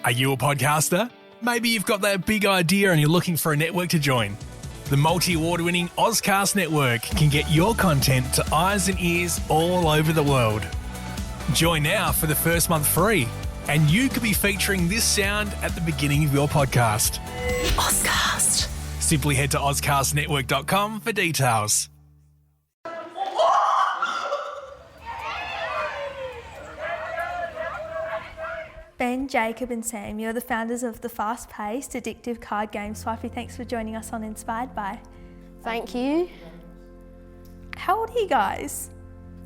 Are you a podcaster? Maybe you've got that big idea and you're looking for a network to join. The multi-award-winning Ozcast network can get your content to eyes and ears all over the world. Join now for the first month free, and you could be featuring this sound at the beginning of your podcast. Ozcast. Simply head to ozcastnetwork.com for details. Ben, Jacob and Sam, you're the founders of the fast-paced, addictive card game Swipee. Thanks for joining us on Inspired By. Thank you. How old are you guys?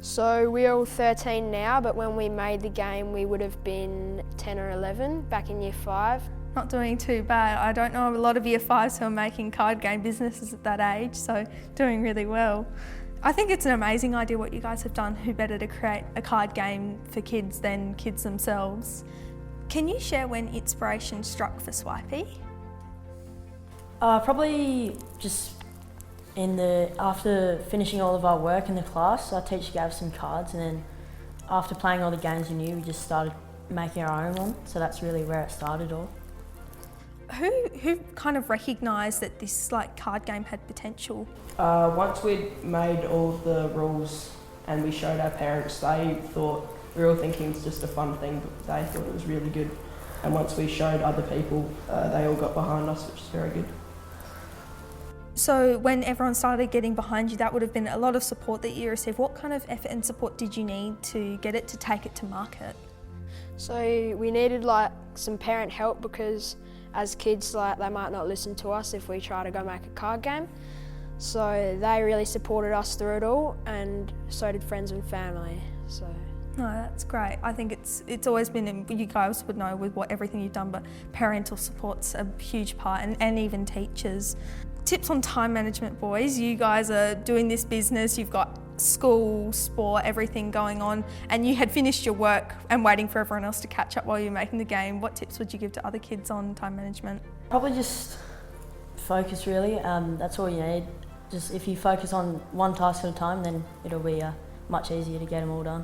So we're all 13 now, but when we made the game we would have been 10 or 11 back in year 5. Not doing too bad. I don't know a lot of year 5s who are making card game businesses at that age, so doing really well. I think it's an amazing idea what you guys have done. Who better to create a card game for kids than kids themselves? Can you share when inspiration struck for Swipee? Probably just after finishing all of our work in the class, our teacher gave us some cards, and then after playing all the games we knew, we just started making our own one. So that's really where it started all. Who kind of recognised that this card game had potential? Once we'd made all of the rules and we showed our parents, they thought, we were all thinking it was just a fun thing, but they thought it was really good. And once we showed other people, they all got behind us, which is very good. So when everyone started getting behind you, that would have been a lot of support that you received. What kind of effort and support did you need to get it to take it to market? So we needed some parent help, because as kids they might not listen to us if we try to go make a card game. So they really supported us through it all, and so did friends and family. So. No, that's great. I think it's always been, you guys would know with everything you've done, but parental support's a huge part, and even teachers. Tips on time management, boys. You guys are doing this business, you've got school, sport, everything going on, and you had finished your work and waiting for everyone else to catch up while you're making the game. What tips would you give to other kids on time management? Probably just focus, really. That's all you need. Just if you focus on one task at a time, then it'll be much easier to get them all done.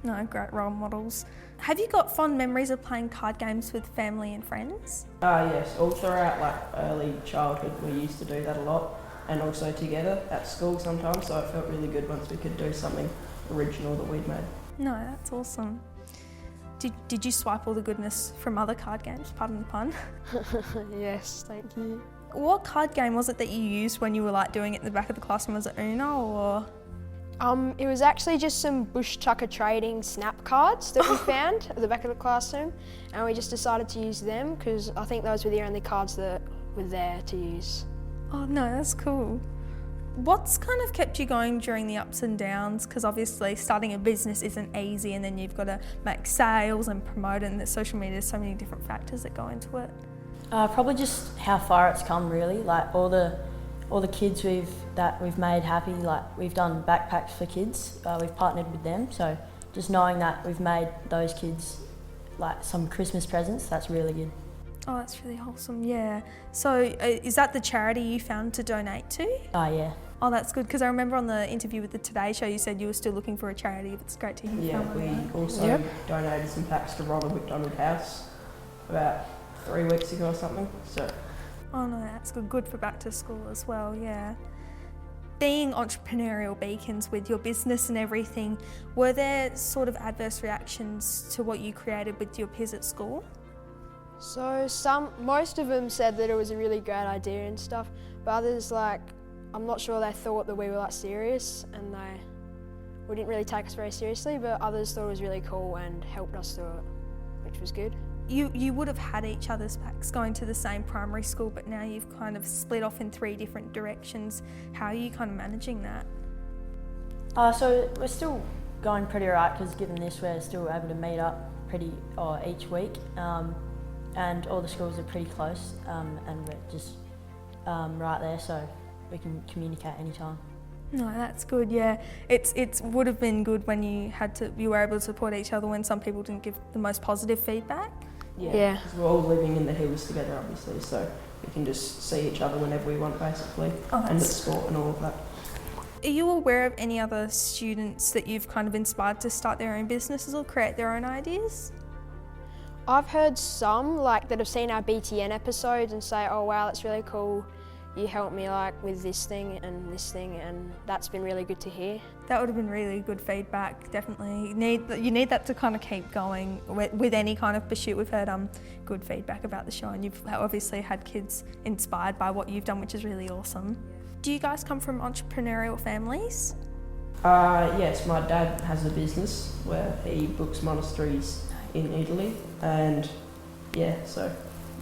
No, great role models. Have you got fond memories of playing card games with family and friends? Yes, all throughout early childhood we used to do that a lot, and also together at school sometimes, so it felt really good once we could do something original that we'd made. No, that's awesome. Did you swipe all the goodness from other card games, pardon the pun? Yes, thank you. What card game was it that you used when you were doing it in the back of the classroom? Was it Uno or...? It was actually just some bush tucker trading snap cards that we found at the back of the classroom, and we just decided to use them because I think those were the only cards that were there to use. Oh no, that's cool. What's kind of kept you going during the ups and downs? Because obviously starting a business isn't easy, and then you've got to make sales and promote it, and there's social media, there's so many different factors that go into it. Probably just how far it's come, really. All the kids we've made happy, we've done backpacks for kids, we've partnered with them, so just knowing that we've made those kids some Christmas presents, that's really good. Oh, that's really wholesome, yeah. So is that the charity you found to donate to? Yeah. Oh, that's good, because I remember on the interview with the Today Show you said you were still looking for a charity. It's great to hear you found one. Yeah, we also donated some packs to Ronald McDonald House about 3 weeks ago or something, so... Oh no, that's good. Good for back to school as well, yeah. Being entrepreneurial beacons with your business and everything, were there sort of adverse reactions to what you created with your peers at school? So most of them said that it was a really great idea and stuff, but others I'm not sure they thought that we were serious, and they didn't really take us very seriously, but others thought it was really cool and helped us through it, which was good. You would have had each other's backs going to the same primary school, but now you've kind of split off in 3 different directions. How are you kind of managing that? So we're still going pretty alright, because given this we're still able to meet up each week, and all the schools are pretty close, and we're just right there, so we can communicate anytime. No, that's good, yeah. It would have been good when you were able to support each other when some people didn't give the most positive feedback. Yeah, because we're all living in the hills together, obviously, so we can just see each other whenever we want, basically, and at sport and all of that. Are you aware of any other students that you've kind of inspired to start their own businesses or create their own ideas? I've heard some like that have seen our BTN episodes and say, oh wow, that's really cool. You helped me like with this thing, and that's been really good to hear. That would have been really good feedback, definitely. You need that to kind of keep going with any kind of pursuit. We've heard good feedback about the show, and you've obviously had kids inspired by what you've done, which is really awesome. Do you guys come from entrepreneurial families? Yes, my dad has a business where he books monasteries in Italy, and yeah, so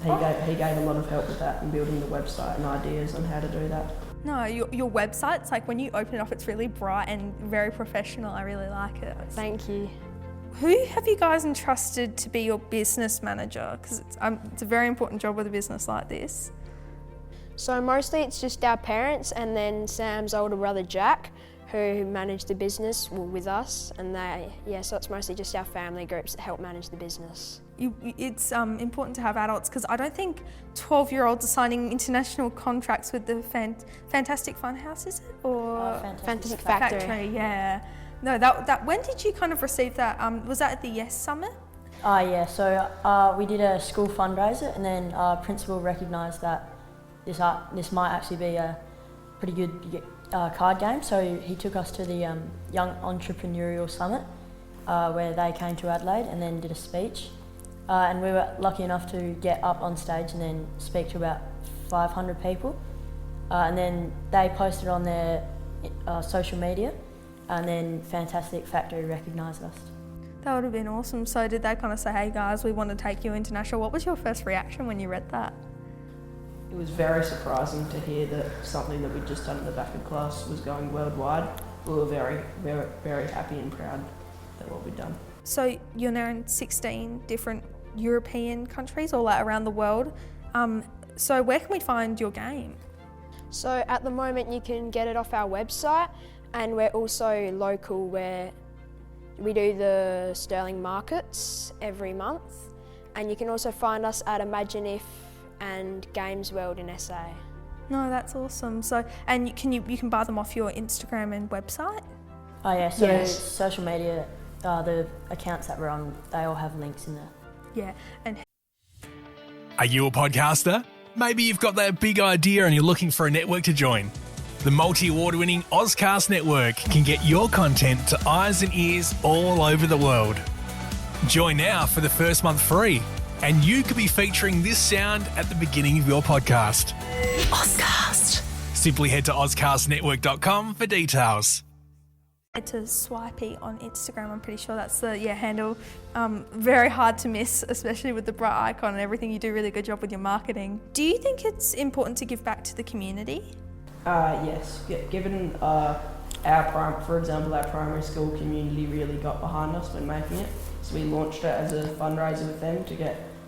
he gave a lot of help with that and building the website and ideas on how to do that. No, your website's like when you open it up, it's really bright and very professional. I really like it. Thank you. Who have you guys entrusted to be your business manager? Because it's a very important job with a business like this. So mostly it's just our parents and then Sam's older brother Jack, who manage the business with us, and so it's mostly just our family groups that help manage the business. It's important to have adults, because I don't think 12-year-olds are signing international contracts with the Fantastic Funhouse, is it? Or Fantastic Factory. Yeah. No, that. When did you kind of receive that? Was that at the Yes Summit? Yeah, so we did a school fundraiser, and then our principal recognised that this might actually be a pretty good card game, so he took us to the Young Entrepreneurial Summit where they came to Adelaide and then did a speech, and we were lucky enough to get up on stage and then speak to about 500 people, and then they posted on their social media, and then Fantastic Factory recognised us. That would have been awesome. So did they kind of say, hey guys, we want to take you international? What was your first reaction when you read that? It was very surprising to hear that something that we'd just done in the back of class was going worldwide. We were very, very, very happy and proud at what we'd done. So you're now in 16 different European countries, all around the world. So where can we find your game? So at the moment you can get it off our website, and we're also local, where we do the Sterling markets every month, and you can also find us at Imagine If and Games World in SA. No, that's awesome. So, and you can buy them off your Instagram and website? Oh yeah, so Yes. social media, the accounts that we're on, they all have links in there. Yeah. And Are you a podcaster? Maybe you've got that big idea and you're looking for a network to join. The multi-award-winning Ozcast network can get your content to eyes and ears all over the world. Join now for the first month free, and you could be featuring this sound at the beginning of your podcast. Ozcast. Simply head to ozcastnetwork.com for details. head to Swipee on Instagram. I'm pretty sure that's the handle. Very hard to miss, especially with the bright icon and everything. You do a really good job with your marketing. Do you think it's important to give back to the community? Yes. Given for example, our primary school community really got behind us when making it. So we launched it as a fundraiser with them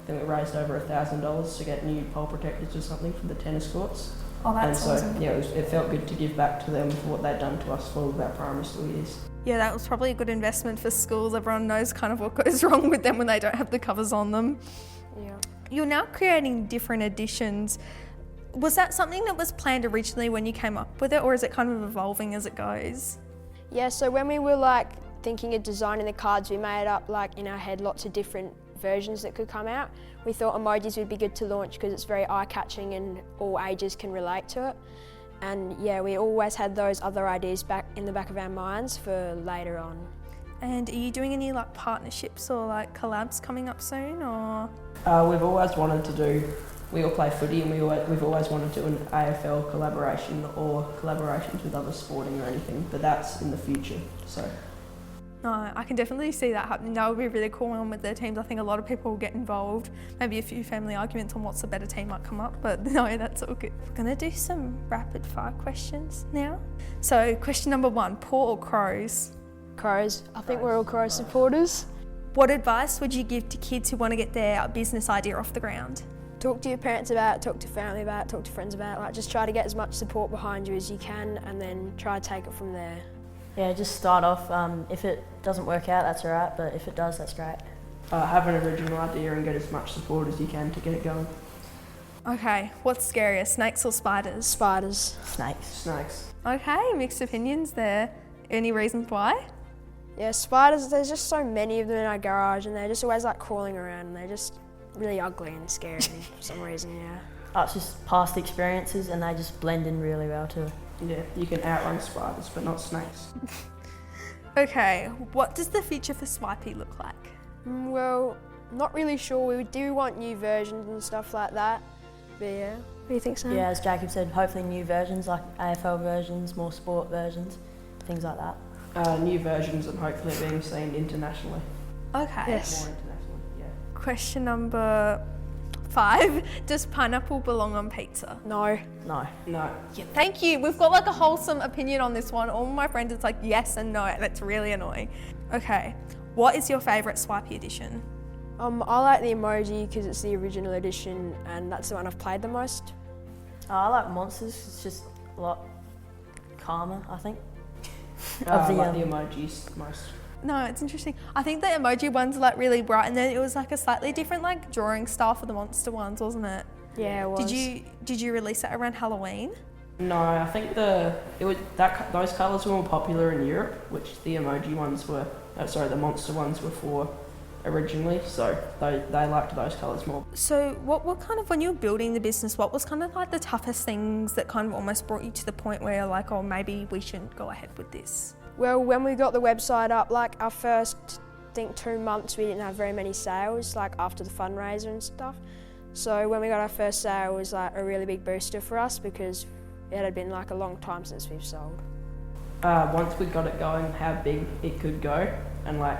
then we raised over $1,000 to get new pole protectors or something for the tennis courts. Oh, that's awesome. And so, it felt good to give back to them for what they'd done to us for all of our primary school years. Yeah, that was probably a good investment for schools. Everyone knows kind of what goes wrong with them when they don't have the covers on them. Yeah. You're now creating different editions. Was that something that was planned originally when you came up with it, or is it kind of evolving as it goes? Yeah, so when we were thinking of designing the cards, we made up in our head lots of different versions that could come out. We thought emojis would be good to launch because it's very eye-catching and all ages can relate to it. And yeah, we always had those other ideas back in the back of our minds for later on. And are you doing any partnerships or collabs coming up soon, or? We've always wanted to do. We all play footy, and we've always wanted to do an AFL collaboration or collaborations with other sporting or anything, but that's in the future. So. No, I can definitely see that happening. That would be a really cool one with their teams. I think a lot of people will get involved. Maybe a few family arguments on what's the better team might come up, but no, that's all good. We're going to do some rapid fire questions now. So question number 1, Paw or Crows? Crows. I think we're all Crows supporters. What advice would you give to kids who want to get their business idea off the ground? Talk to your parents about it, talk to family about it, talk to friends about it. Just try to get as much support behind you as you can, and then try to take it from there. Yeah, just start off. If it doesn't work out, that's all right, but if it does, that's great. Have an original idea and get as much support as you can to get it going. Okay, what's scarier, snakes or spiders? Spiders. Snakes. Snakes. Okay, mixed opinions there. Any reasons why? Yeah, spiders, there's just so many of them in our garage and they're just always like crawling around and they're just really ugly and scary for some reason, yeah. It's just past experiences and they just blend in really well too. Yeah, you can outrun spiders, but not snakes. Okay, what does the future for Swipee look like? Well, not really sure. We do want new versions and stuff like that. But yeah, what do you think, Sam? Yeah, as Jacob said, hopefully new versions like AFL versions, more sport versions, things like that. New versions and hopefully being seen internationally. Okay. Yes. More internationally, yeah. Question number 5. Does pineapple belong on pizza? No. No. No. Yeah, thank you. We've got like a wholesome opinion on this one. All my friends, it's like yes and no, and it's really annoying. Okay, what is your favourite Swipee edition? I like the emoji because it's the original edition and that's the one I've played the most. I like Monsters, it's just a lot calmer, I think. I like the emojis most. No, it's interesting. I think the emoji ones are like really bright, and then it was like a slightly different like drawing style for the monster ones, wasn't it? Yeah, it was. Did you release it around Halloween? No, I think those colours were more popular in Europe, which the emoji ones were. The monster ones were for originally, so they liked those colours more. So what kind of, when you were building the business, what was kind of like the toughest things that kind of almost brought you to the point where you're like, oh, maybe we shouldn't go ahead with this? Well, when we got the website up, like our first, I think 2 months, we didn't have very many sales, like after the fundraiser and stuff. So when we got our first sale, it was like a really big booster for us because it had been like a long time since we've sold. Once we got it going, how big it could go and like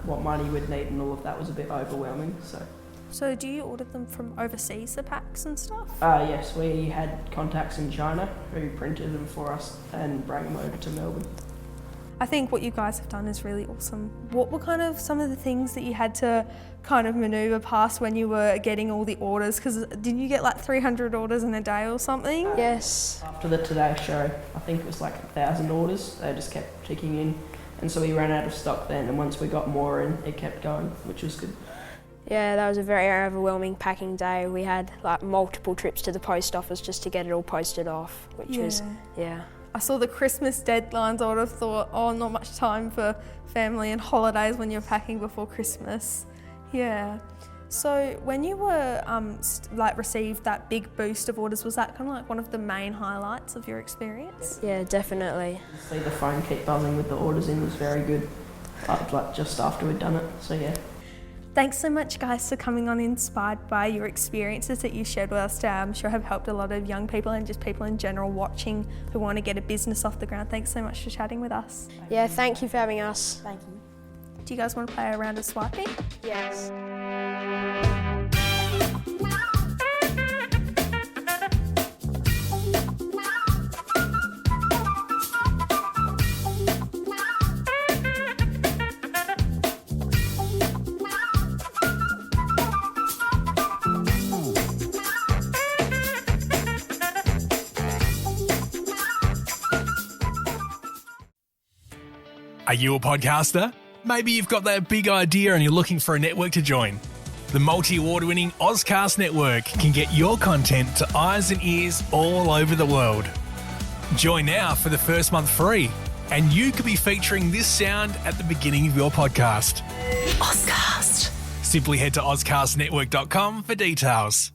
what money we'd need and all of that was a bit overwhelming. So do you order them from overseas, the packs and stuff? Yes, we had contacts in China who printed them for us and brought them over to Melbourne. I think what you guys have done is really awesome. What were kind of some of the things that you had to kind of manoeuvre past when you were getting all the orders? Because didn't you get like 300 orders in a day or something? Yes. After the Today show, I think it was like 1,000 orders. They just kept ticking in. And so we ran out of stock then, and once we got more in, it kept going, which was good. Yeah, that was a very overwhelming packing day. We had like multiple trips to the post office just to get it all posted off, which was, yeah. I saw the Christmas deadlines. I would have thought, oh, not much time for family and holidays when you're packing before Christmas. Yeah. So when you were received that big boost of orders, was that kind of like one of the main highlights of your experience? Yeah, definitely. To see the phone keep buzzing with the orders in was very good, like just after we'd done it, so yeah. Thanks so much, guys, for coming on Inspired by your experiences that you shared with us today. I'm sure have helped a lot of young people and just people in general watching who want to get a business off the ground. Thanks so much for chatting with us. Yeah, thank you for having us. Thank you. Do you guys want to play a round of Swipee? Yes. Are you a podcaster? Maybe you've got that big idea and you're looking for a network to join. The multi-award-winning Ozcast Network can get your content to eyes and ears all over the world. Join now for the first month free, and you could be featuring this sound at the beginning of your podcast. Ozcast. Simply head to ozcastnetwork.com for details.